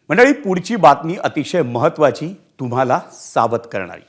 मंडळी, पुढची बातमी अतिशय महत्त्वाची, तुम्हाला सावध करणारी.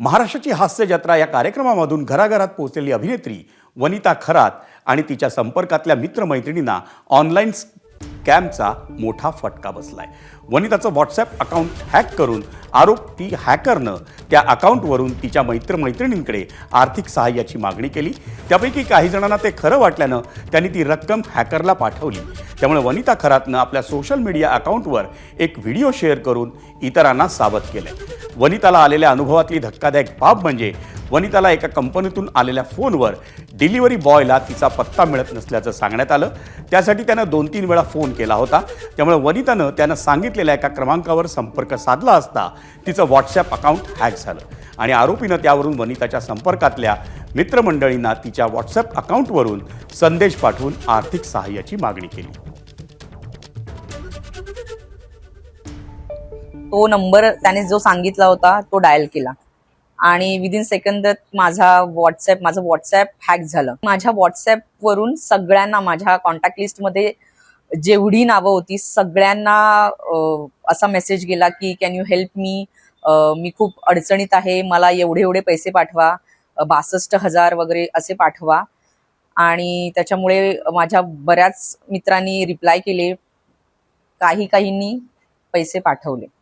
महाराष्ट्राची हास्य जत्रा या कार्यक्रमामधून घराघरात पोहोचलेली अभिनेत्री वनिता खरात आणि तिच्या संपर्कातल्या मित्रमैत्रिणींना ऑनलाईन स्कॅमचा मोठा फटका बसलाय. वनिताचं व्हॉट्सॲप अकाउंट हॅक करून आरोपी हॅकरनं त्या अकाउंटवरून तिच्या मित्रमैत्रिणींकडे आर्थिक सहाय्याची मागणी केली. त्यापैकी काही जणांना ते खरं वाटल्यानं त्यांनी ती रक्कम हॅकरला पाठवली. त्यामुळे वनिता खरातनं आपल्या सोशल मीडिया अकाउंटवर एक व्हिडिओ शेअर करून इतरांना सावध केलंय. वनिताला आलेल्या अनुभवातली धक्कादायक बाब म्हणजे वनिताला एका कंपनीतून आलेल्या फोनवर डिलिव्हरी बॉयला तिचा पत्ता मिळत नसल्याचं सांगण्यात आलं. त्यासाठी त्यानं 2-3 वेळा फोन केला होता. त्यामुळे वनितानं त्यानं सांगितलेल्या एका क्रमांकावर संपर्क साधला असता तिचं व्हॉट्सॲप अकाउंट हॅक झालं आणि आरोपीनं त्यावरून वनिताच्या संपर्कातल्या मित्रमंडळींना तिच्या व्हॉट्सॲप अकाउंटवरून संदेश पाठवून आर्थिक सहाय्याची मागणी केली. तो नंबर त्याने जो सांगितला होता तो डायल केला आणि विदिन सेकंदात माझं व्हॉट्सॲप हॅक झालं. माझ्या व्हॉट्सॲप वरून सगळ्यांना, माझ्या कॉन्टॅक्ट लिस्टमध्ये जेवढी नावं होती सगळ्यांना असा मेसेज गेला की कॅन यू हेल्प मी, मी खूप अडचणीत आहे, मला एवढे पैसे पाठवा, 62,000 वगैरे असे पाठवा. आणि त्याच्यामुळे माझ्या बऱ्याच मित्रांनी रिप्लाय केले, काहींनी पैसे पाठवले.